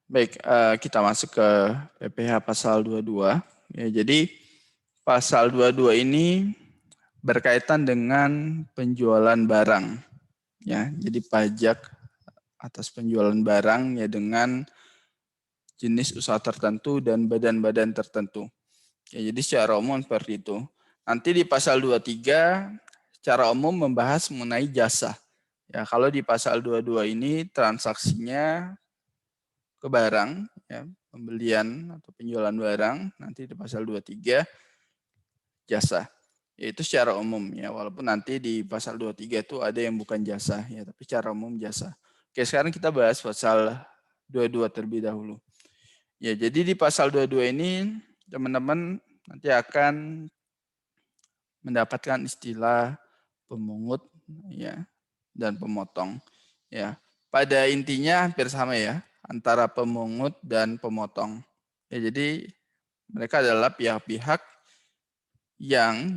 Baik, kita masuk ke PPh pasal 22. Ya, jadi pasal 22 ini berkaitan dengan penjualan barang. Ya, jadi pajak atas penjualan barang ya dengan jenis usaha tertentu dan badan-badan tertentu. Ya, jadi secara umum seperti itu. Nanti di pasal 23 secara umum membahas mengenai jasa. Ya, kalau di pasal 22 ini transaksinya ke barang, ya, pembelian atau penjualan barang, nanti di pasal 23 jasa. Yaitu secara umum ya, walaupun nanti di pasal 23 itu ada yang bukan jasa ya, tapi secara umum jasa. Oke, sekarang kita bahas pasal 22 terlebih dahulu. Ya, jadi di pasal 22 ini teman-teman nanti akan mendapatkan istilah pemungut ya dan pemotong ya. Pada intinya hampir sama ya antara pemungut dan pemotong. Ya, jadi mereka adalah pihak-pihak yang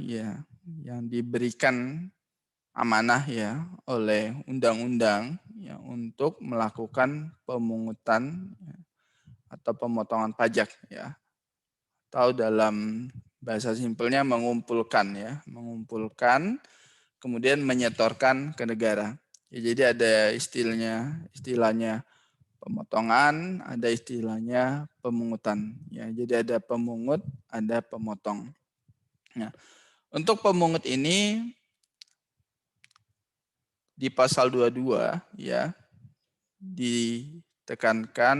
diberikan amanah ya oleh undang-undang ya untuk melakukan pemungutan ya, atau pemotongan pajak ya. Atau dalam bahasa simpelnya mengumpulkan kemudian menyetorkan ke negara. Ya, jadi ada istilahnya pemotongan, ada istilahnya pemungutan. Ya, jadi ada pemungut, ada pemotong. Nah, untuk pemungut ini di pasal 22 ya ditekankan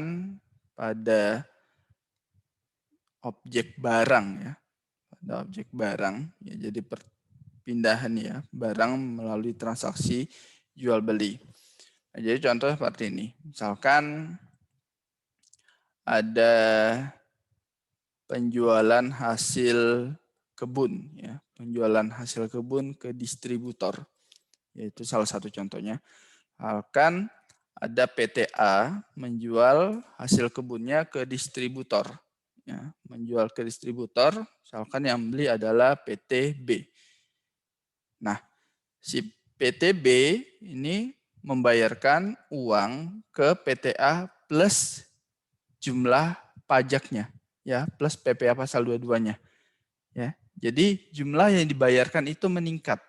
pada objek barang ya, pada objek barang ya, jadi perpindahan ya barang melalui transaksi jual beli. Nah, jadi contoh seperti ini, misalkan ada penjualan hasil kebun ya, penjualan hasil kebun ke distributor, yaitu salah satu contohnya. Misalkan ada PTA menjual hasil kebunnya ke distributor, ya, menjual ke distributor, misalkan yang beli adalah PTB. Nah, si PTB ini membayarkan uang ke PTA plus jumlah pajaknya, ya, plus PPh pasal 22-nya. Ya. Jadi jumlah yang dibayarkan itu meningkat.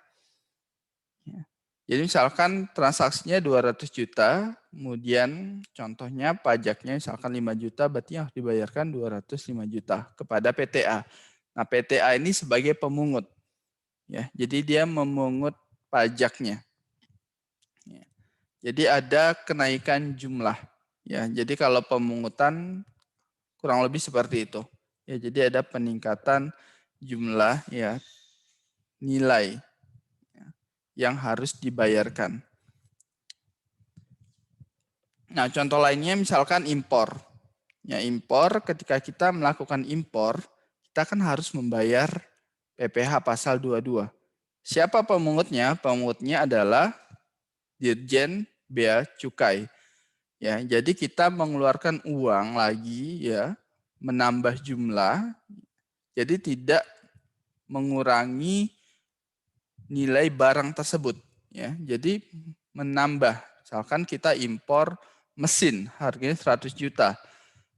Ya. Jadi misalkan transaksinya 200 juta, kemudian contohnya pajaknya misalkan 5 juta, berarti yang harus dibayarkan 205 juta kepada PTA. Nah, PTA ini sebagai pemungut. Ya, jadi dia memungut pajaknya. Ya. Jadi ada kenaikan jumlah. Ya, jadi kalau pemungutan kurang lebih seperti itu. Ya, jadi ada peningkatan jumlah ya nilai ya, yang harus dibayarkan. Nah, contoh lainnya misalkan impor. Ya, impor, ketika kita melakukan impor, kita kan harus membayar PPh pasal 22. Siapa pemungutnya? Pemungutnya adalah Dirjen Bea Cukai. Ya, jadi kita mengeluarkan uang lagi ya, menambah jumlah, jadi tidak mengurangi nilai barang tersebut ya. Jadi menambah. Misalkan kita impor mesin harganya 100 juta.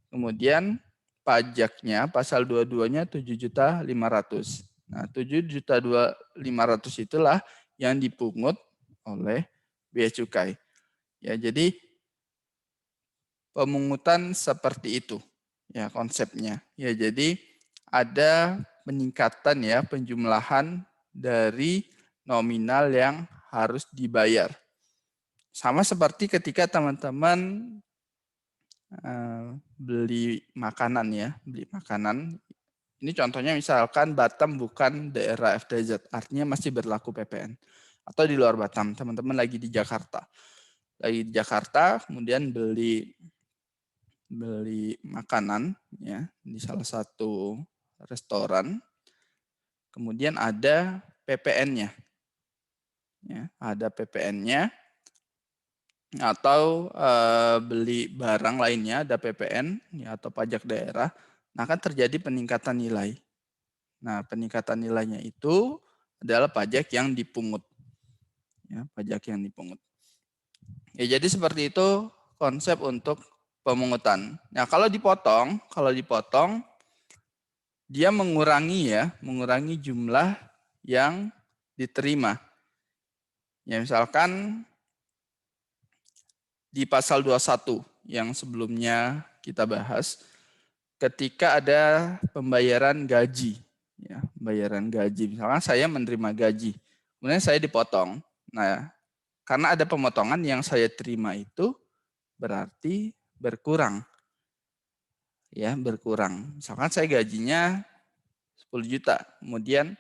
Kemudian pajaknya pasal 22-nya 7.500.000. Nah, 7.500.000 itulah yang dipungut oleh bea cukai. Ya, jadi pemungutan seperti itu ya konsepnya. Ya, jadi ada peningkatan ya penjumlahan dari nominal yang harus dibayar. Sama seperti ketika teman-teman beli makanan ya, beli makanan. Ini contohnya misalkan Batam bukan daerah FTZ, artinya masih berlaku PPN. Atau di luar Batam, teman-teman lagi di Jakarta. Lagi di Jakarta, kemudian beli makanan ya di salah satu restoran. Kemudian ada PPN-nya. Ya, ada PPN-nya atau beli barang lainnya ada PPN ya, atau pajak daerah, nah akan terjadi peningkatan nilai. Nah, peningkatan nilainya itu adalah pajak yang dipungut. Ya, pajak yang dipungut. Ya, jadi seperti itu konsep untuk pemungutan. Nah, kalau dipotong dia mengurangi jumlah yang diterima. Ya, misalkan di pasal 21 yang sebelumnya kita bahas, ketika ada pembayaran gaji, ya, pembayaran gaji. Misalkan saya menerima gaji, kemudian saya dipotong. Nah, karena ada pemotongan yang saya terima itu berarti berkurang. Ya, berkurang. Misalkan saya gajinya 10 juta, kemudian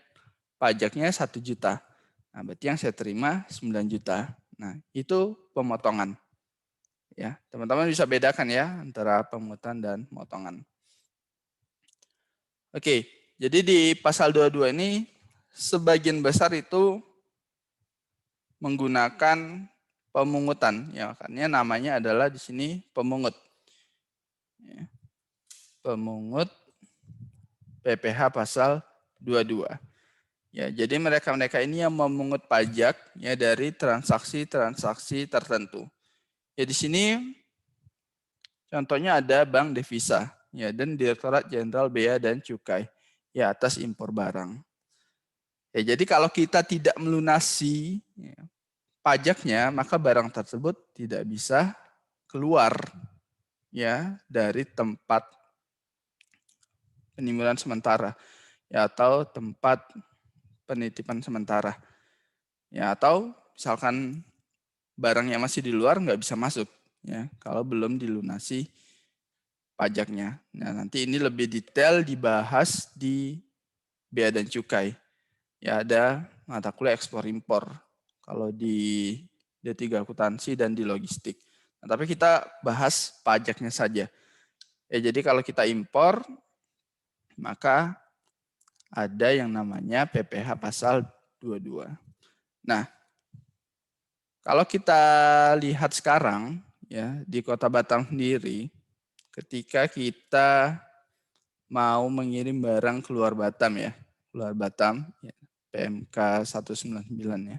pajaknya 1 juta. Nah, berarti yang saya terima 9 juta. Nah, itu pemotongan. Ya, teman-teman bisa bedakan ya antara pemungutan dan pemotongan. Oke, jadi di pasal 22 ini sebagian besar itu menggunakan pemungutan. Ya, makanya namanya adalah di sini pemungut. Ya, pemungut PPh pasal 22. Ya, jadi mereka-mereka ini yang memungut pajak ya dari transaksi-transaksi tertentu. Ya, di sini contohnya ada Bank Devisa ya dan Direktorat Jenderal Bea dan Cukai ya atas impor barang. Ya, jadi kalau kita tidak melunasi ya, pajaknya, maka barang tersebut tidak bisa keluar ya dari tempat penimbunan sementara ya atau tempat penitipan sementara. Ya, atau misalkan barang yang masih di luar nggak bisa masuk ya kalau belum dilunasi pajaknya. Nah, nanti ini lebih detail dibahas di Bea dan Cukai. Ya, ada mata kuliah ekspor impor kalau di D3 akuntansi dan di logistik. Nah, tapi kita bahas pajaknya saja. Ya, jadi kalau kita impor maka ada yang namanya PPh pasal 22. Nah, kalau kita lihat sekarang ya di Kota Batam sendiri, ketika kita mau mengirim barang keluar Batam ya, keluar Batam ya, PMK 199 ya,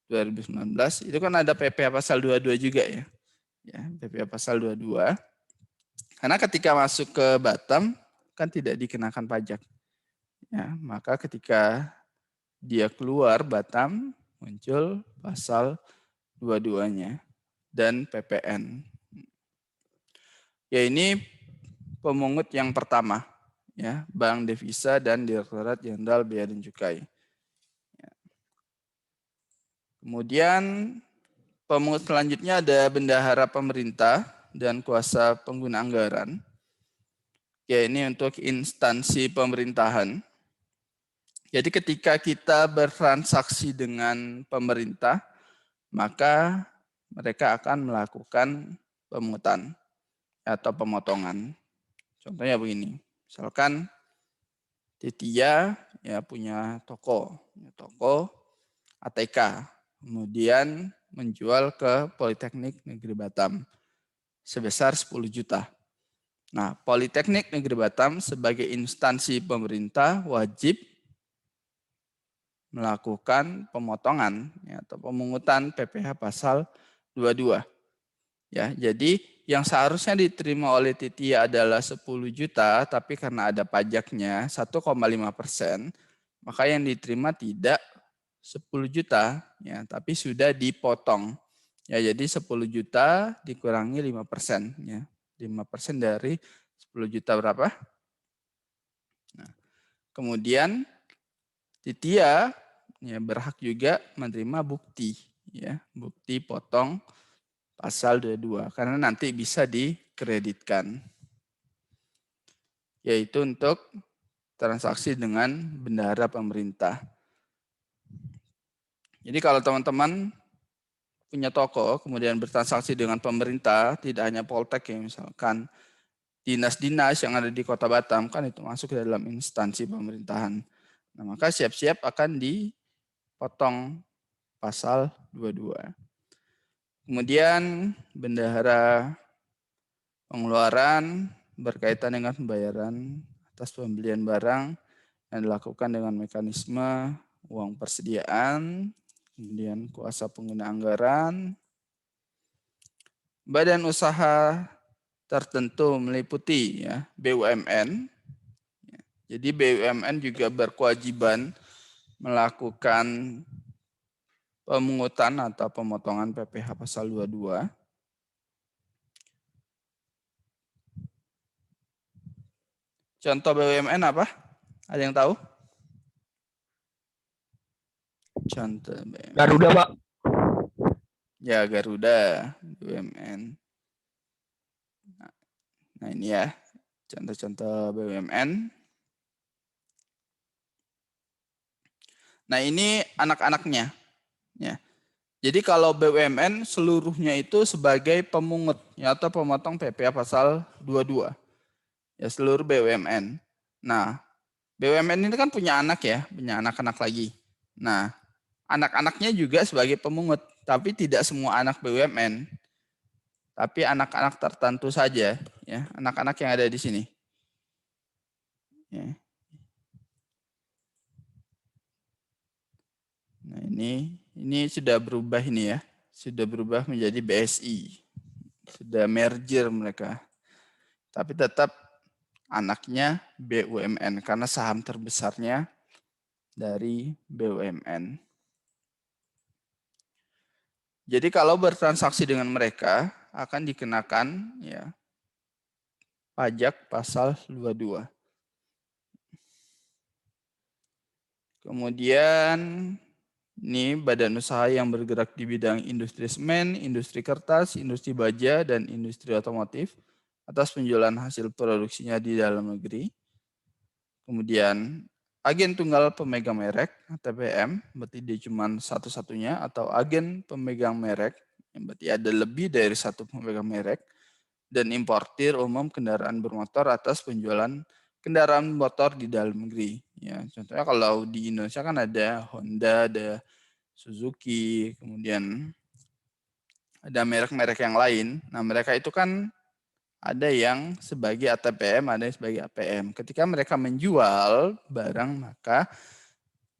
2019 itu kan ada PPh pasal 22 juga ya. Ya, PPh pasal 22. Karena ketika masuk ke Batam kan tidak dikenakan pajak. Ya, maka ketika dia keluar Batam muncul pasal 22-nya dan PPN. Ya, ini pemungut yang pertama ya, Bank Devisa dan Direktorat Jenderal Bea dan Cukai. Ya. Kemudian pemungut selanjutnya ada bendahara pemerintah dan kuasa pengguna anggaran. Ya, ini untuk instansi pemerintahan. Jadi ketika kita bertransaksi dengan pemerintah, maka mereka akan melakukan pemungutan atau pemotongan. Contohnya begini, misalkan Titia ya punya toko ATK, kemudian menjual ke Politeknik Negeri Batam sebesar 10 juta. Nah, Politeknik Negeri Batam sebagai instansi pemerintah wajib melakukan pemotongan ya, atau pemungutan PPh pasal 22. Ya, jadi yang seharusnya diterima oleh Titia adalah 10 juta, tapi karena ada pajaknya 1,5%, maka yang diterima tidak 10 juta, ya, tapi sudah dipotong. Ya, jadi 10 juta dikurangi 5%. Ya. 5% dari 10 juta berapa? Nah, kemudian Titia ya, berhak juga menerima bukti. Ya, bukti potong pasal 22 karena nanti bisa dikreditkan. Yaitu untuk transaksi dengan bendahara pemerintah. Jadi kalau teman-teman punya toko kemudian bertransaksi dengan pemerintah, tidak hanya Poltek ya, misalkan dinas-dinas yang ada di Kota Batam kan itu masuk ke dalam instansi pemerintahan. Nah, maka siap-siap akan dipotong pasal 22. Kemudian bendahara pengeluaran berkaitan dengan pembayaran atas pembelian barang yang dilakukan dengan mekanisme uang persediaan, kemudian kuasa pengguna anggaran, badan usaha tertentu meliputi ya BUMN. Jadi BUMN juga berkewajiban melakukan pemungutan atau pemotongan PPh pasal 22. Contoh BUMN apa? Ada yang tahu? Contoh BUMN. Garuda, Pak. Ya, Garuda, BUMN. Nah, ini ya, contoh-contoh BUMN. Nah, ini anak-anaknya. Ya. Jadi kalau BUMN seluruhnya itu sebagai pemungut ya, atau pemotong PPh pasal 22. Ya, seluruh BUMN. Nah, BUMN ini kan punya anak ya, punya anak-anak lagi. Nah, anak-anaknya juga sebagai pemungut, tapi tidak semua anak BUMN. Tapi anak-anak tertentu saja, ya, anak-anak yang ada di sini. Ya. Nah, ini sudah berubah ini ya, sudah berubah menjadi BSI, sudah merger mereka. Tapi tetap anaknya BUMN karena saham terbesarnya dari BUMN. Jadi kalau bertransaksi dengan mereka akan dikenakan ya pajak pasal 22. Kemudian ini badan usaha yang bergerak di bidang industri semen, industri kertas, industri baja, dan industri otomotif atas penjualan hasil produksinya di dalam negeri. Kemudian agen tunggal pemegang merek (TPM), berarti dia cuma satu-satunya, atau agen pemegang merek, yang berarti ada lebih dari satu pemegang merek, dan importir umum kendaraan bermotor atas penjualan kendaraan motor di dalam negeri. Ya, contohnya kalau di Indonesia kan ada Honda, ada Suzuki, kemudian ada merek-merek yang lain. Nah, mereka itu kan ada yang sebagai ATPM, ada yang sebagai APM. Ketika mereka menjual barang, maka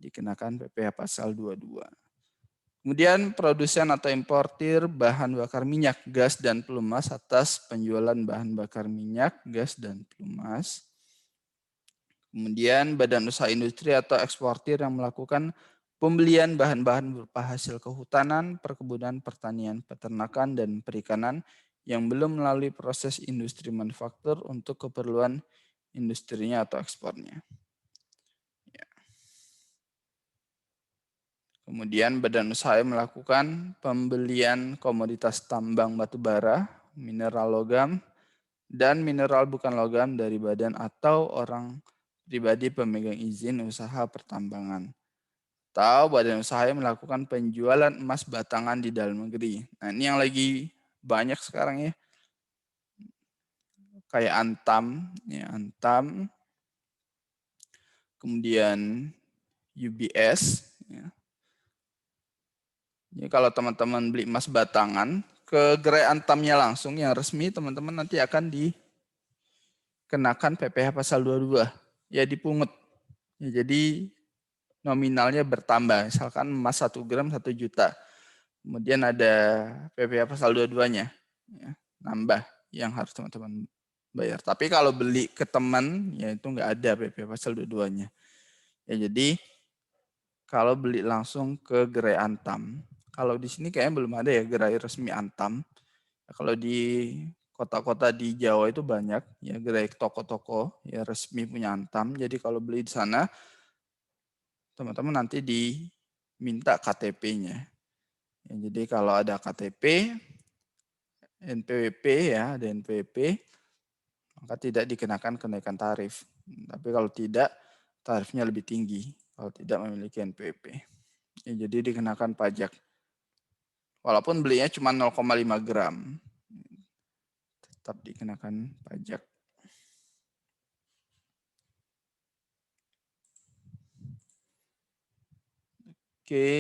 dikenakan PPh pasal 22. Kemudian produsen atau importir bahan bakar minyak, gas, dan pelumas atas penjualan bahan bakar minyak, gas, dan pelumas. Kemudian badan usaha industri atau eksportir yang melakukan pembelian bahan-bahan berupa hasil kehutanan, perkebunan, pertanian, peternakan, dan perikanan yang belum melalui proses industri manufaktur untuk keperluan industrinya atau ekspornya. Ya. Kemudian badan usaha melakukan pembelian komoditas tambang batu bara, mineral logam, dan mineral bukan logam dari badan atau orang pribadi pemegang izin usaha pertambangan. Atau badan usaha yang melakukan penjualan emas batangan di dalam negeri. Nah, ini yang lagi banyak sekarang ya. Kayak Antam, ya, Antam. Kemudian UBS. Ya. Jadi kalau teman-teman beli emas batangan, ke gerai Antamnya langsung yang resmi, teman-teman nanti akan dikenakan PPh pasal 22. Ya dipungut. Ya, jadi nominalnya bertambah. Misalkan emas 1 gram 1 juta. Kemudian ada PPh pasal 22-nya. Ya, nambah yang harus teman-teman bayar. Tapi kalau beli ke teman, ya itu nggak ada PPh pasal 22-nya. Ya, jadi kalau beli langsung ke gerai Antam. Kalau di sini kayaknya belum ada ya gerai resmi Antam. Ya, kalau di kota-kota di Jawa itu banyak ya gerai toko-toko ya resmi punya Antam. Jadi kalau beli di sana, teman-teman nanti diminta KTP-nya. Ya, jadi kalau ada KTP, NPWP ya, ada NPWP, maka tidak dikenakan kenaikan tarif. Tapi kalau tidak, tarifnya lebih tinggi kalau tidak memiliki NPWP. Ya, jadi dikenakan pajak. Walaupun belinya cuma 0,5 gram, tetap dikenakan pajak. Oke,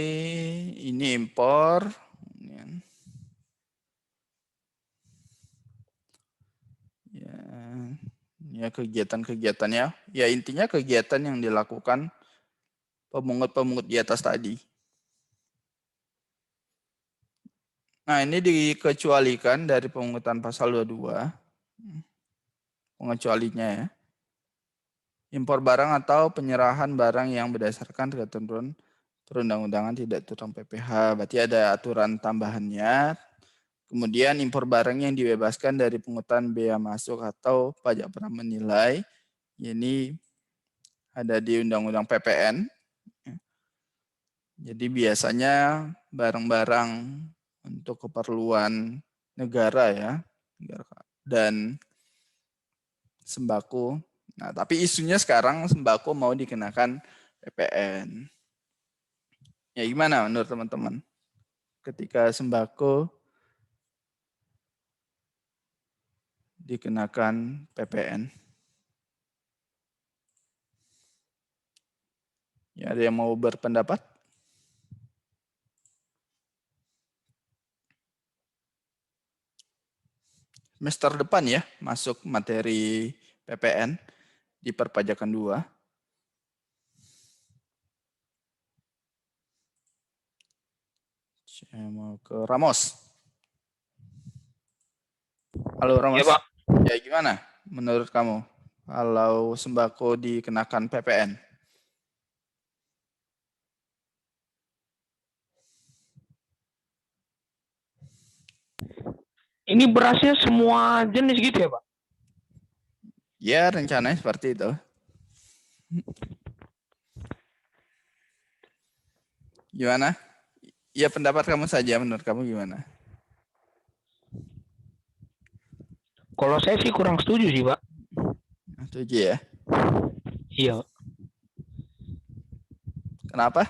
ini impor. Ya kegiatan-kegiatannya, ya intinya kegiatan yang dilakukan pemungut-pemungut di atas tadi. Nah, ini dikecualikan dari pemungutan pasal 22. pengecualinya ya. Impor barang atau penyerahan barang yang berdasarkan ketentuan perundang-undangan tidak tentang PPh. Berarti ada aturan tambahannya. Kemudian impor barang yang dibebaskan dari pungutan bea masuk atau pajak pernah menilai. Ini ada di Undang-Undang PPN. Jadi biasanya barang-barang untuk keperluan negara ya. Dan sembako. Nah, tapi isunya sekarang sembako mau dikenakan PPN. Ya gimana menurut teman-teman? Ketika sembako dikenakan PPN. Ya, ada yang mau berpendapat? Semester depan ya, masuk materi PPN di perpajakan 2. Saya mau ke Ramos. Halo Ramos. Ya, Pak. Ya gimana menurut kamu kalau sembako dikenakan PPN? Ini berasnya semua jenis gitu ya, Pak? Ya rencananya seperti itu. Gimana? Ya pendapat kamu saja, menurut kamu gimana? Kalau saya sih kurang setuju sih, Pak. Setuju ya? Iya. Kenapa?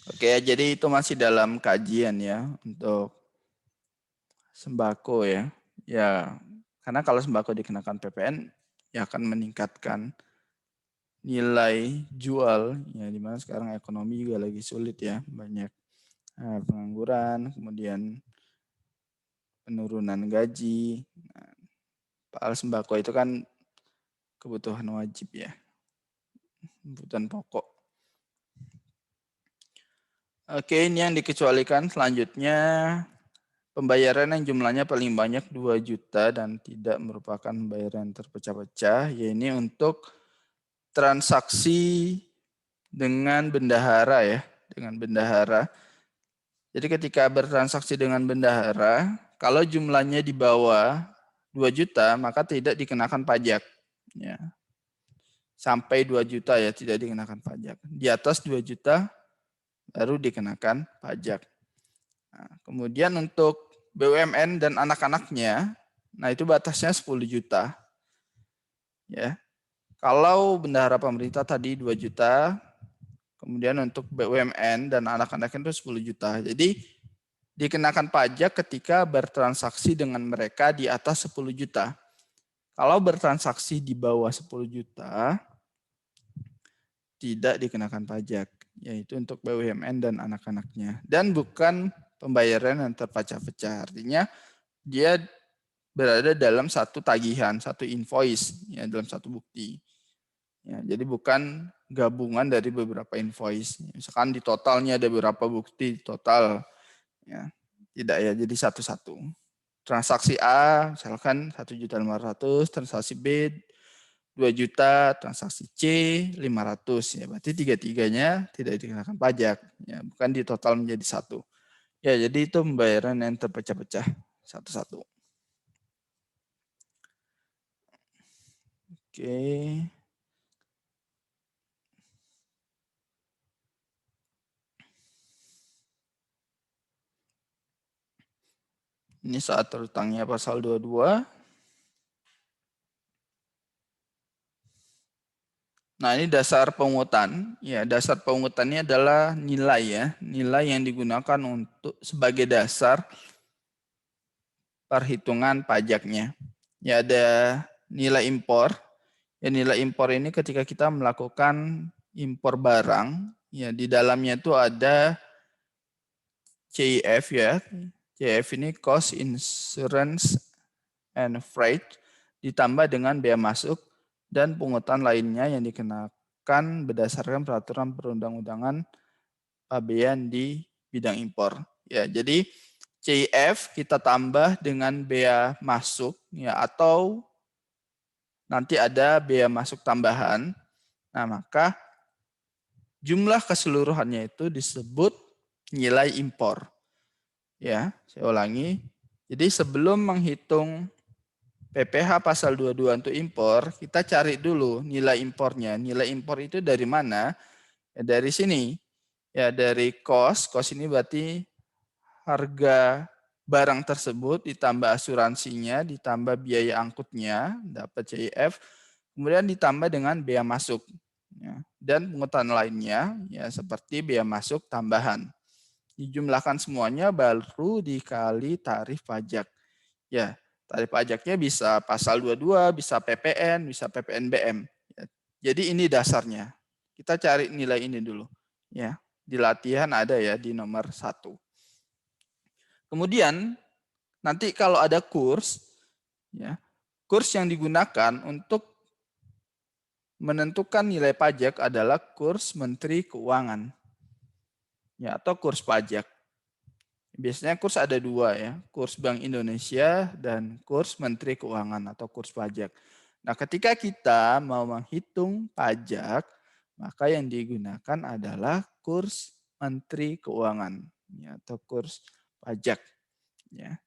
Oke, jadi itu masih dalam kajian ya untuk sembako ya. Ya, karena kalau sembako dikenakan PPN ya akan meningkatkan nilai jual ya, dimana sekarang ekonomi juga lagi sulit ya, banyak pengangguran, kemudian penurunan gaji. Nah, soal sembako itu kan kebutuhan wajib ya, kebutuhan pokok. Oke, ini yang dikecualikan selanjutnya pembayaran yang jumlahnya paling banyak 2 juta dan tidak merupakan pembayaran terpecah-pecah, yaitu untuk transaksi dengan bendahara ya, dengan bendahara. Jadi ketika bertransaksi dengan bendahara, kalau jumlahnya di bawah 2 juta, maka tidak dikenakan pajak. Ya. Sampai 2 juta ya tidak dikenakan pajak. Di atas 2 juta baru dikenakan pajak. Nah, kemudian untuk BUMN dan anak-anaknya, nah itu batasnya 10 juta. Ya. Kalau bendahara pemerintah tadi 2 juta, kemudian untuk BUMN dan anak-anaknya itu 10 juta. Jadi dikenakan pajak ketika bertransaksi dengan mereka di atas 10 juta. Kalau bertransaksi di bawah 10 juta, tidak dikenakan pajak, yaitu untuk BUMN dan anak-anaknya. Dan bukan pembayaran yang terpecah-pecah, artinya dia berada dalam satu tagihan, satu invoice, ya, dalam satu bukti. Ya, jadi bukan gabungan dari beberapa invoice. Misalkan di totalnya ada beberapa bukti total, ya, tidak ya, jadi satu-satu. Transaksi A misalkan 1.500.000, transaksi B 2 juta, transaksi C 500 ya, berarti tiga-tiganya tidak dikenakan pajak ya, bukan di total menjadi satu. Ya, jadi itu pembayaran yang terpecah-pecah satu-satu. Oke. Ini saat terutangnya pasal 22. Nah, ini dasar pungutan. Ya, dasar pungutannya adalah nilai ya, nilai yang digunakan untuk sebagai dasar perhitungan pajaknya. Ya, ada nilai impor. Ya, nilai impor ini ketika kita melakukan impor barang, ya di dalamnya itu ada CIF ya. CIF ini cost, insurance, and freight ditambah dengan bea masuk dan pungutan lainnya yang dikenakan berdasarkan peraturan perundang-undangan pabean di bidang impor. Ya, jadi CIF kita tambah dengan bea masuk ya, atau nanti ada bea masuk tambahan. Nah, maka jumlah keseluruhannya itu disebut nilai impor. Ya, saya ulangi. Jadi sebelum menghitung PPh pasal 22 untuk impor, kita cari dulu nilai impornya. Nilai impor itu dari mana? Ya, dari sini. Ya, dari cost ini berarti harga barang tersebut ditambah asuransinya, ditambah biaya angkutnya, dapat CIF, kemudian ditambah dengan bea masuk. Ya, dan pungutan lainnya ya seperti bea masuk tambahan. Dijumlahkan semuanya baru dikali tarif pajak. Ya, tarif pajaknya bisa pasal 22, bisa PPN, bisa PPNBM. Ya, jadi ini dasarnya. Kita cari nilai ini dulu. Ya, di latihan ada ya di nomor 1. Kemudian nanti kalau ada kurs, ya, kurs yang digunakan untuk menentukan nilai pajak adalah kurs Menteri Keuangan, ya, atau kurs pajak. Biasanya kurs ada 2 ya, kurs Bank Indonesia dan kurs Menteri Keuangan atau kurs pajak. Nah, ketika kita mau menghitung pajak, maka yang digunakan adalah kurs Menteri Keuangan ya, atau kurs pajak. Ya.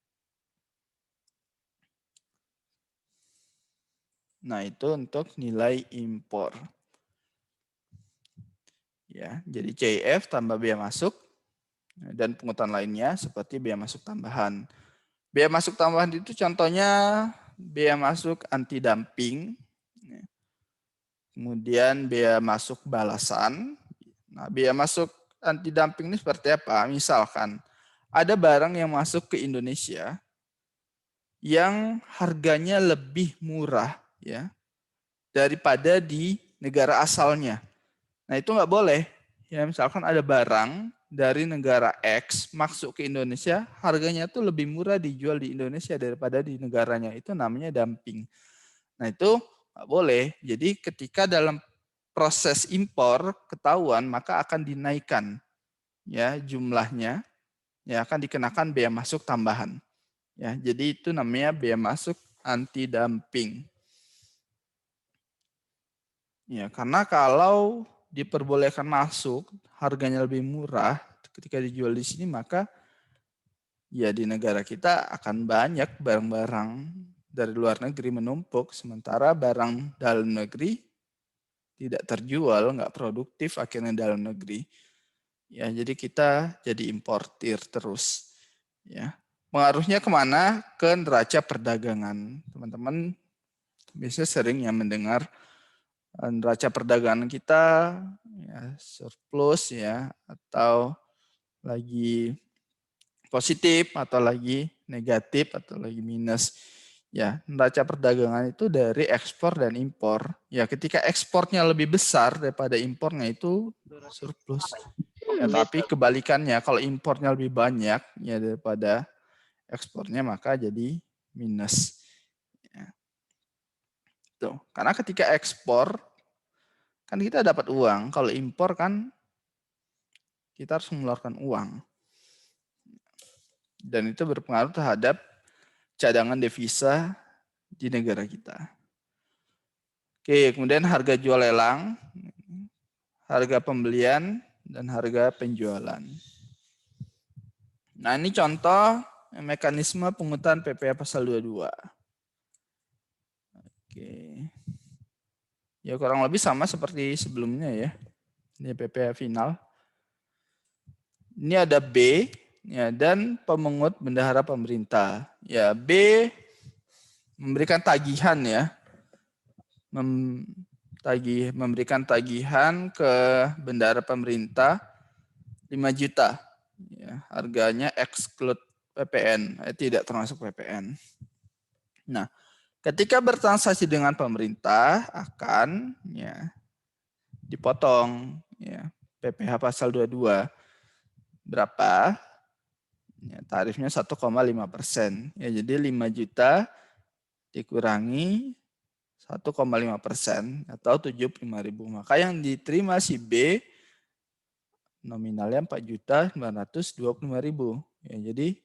Nah, itu untuk nilai impor. Ya, jadi CIF tambah bea masuk dan pungutan lainnya seperti bea masuk tambahan. Bea masuk tambahan itu contohnya bea masuk anti dumping, kemudian bea masuk balasan. Nah, bea masuk anti dumping ini seperti apa? Misalkan ada barang yang masuk ke Indonesia yang harganya lebih murah ya daripada di negara asalnya. Nah, itu nggak boleh. Ya, misalkan ada barang dari negara X masuk ke Indonesia, harganya tuh lebih murah dijual di Indonesia daripada di negaranya. Itu namanya dumping. Nah, itu nggak boleh. Jadi ketika dalam proses impor ketahuan, maka akan dinaikkan ya jumlahnya, ya akan dikenakan bea masuk tambahan. Ya, jadi itu namanya bea masuk anti dumping. Ya, karena kalau diperbolehkan masuk, harganya lebih murah ketika dijual di sini, maka ya di negara kita akan banyak barang-barang dari luar negeri menumpuk, sementara barang dalam negeri tidak terjual, nggak produktif akhirnya dalam negeri. Ya, jadi kita jadi importir terus. Ya, pengaruhnya kemana? Ke neraca perdagangan. Teman-teman biasanya sering ya mendengar neraca perdagangan kita ya, surplus ya, atau lagi positif atau lagi negatif atau lagi minus. Ya, neraca perdagangan itu dari ekspor dan impor. Ya, ketika ekspornya lebih besar daripada impornya itu surplus. Ya, tapi kebalikannya kalau impornya lebih banyak ya daripada ekspornya maka jadi minus. Ya. Tuh, karena ketika ekspor kan kita dapat uang, kalau impor kan kita harus mengeluarkan uang. Dan itu berpengaruh terhadap cadangan devisa di negara kita. Oke, kemudian harga jual lelang, harga pembelian, dan harga penjualan. Nah, ini contoh mekanisme pungutan PPh pasal 22. Oke. Ya kurang lebih sama seperti sebelumnya ya. Ini PPh final. Ini ada B ya, dan pemungut bendahara pemerintah. Ya, B memberikan tagihan ya. Memberikan tagihan ke bendahara pemerintah 5 juta. Ya, harganya exclude PPN, tidak termasuk PPN. Nah, ketika bertransaksi dengan pemerintah akan ya dipotong ya PPh pasal 22 berapa? Ya, tarifnya 1,5%. Ya, jadi 5 juta dikurangi 1,5% atau 75.000. Maka yang diterima si B nominalnya 4.925.000. Ya, jadi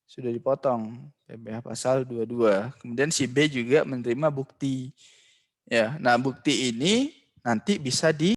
sudah dipotong PPh pasal 22. Kemudian si B juga menerima bukti. Ya, nah bukti ini nanti bisa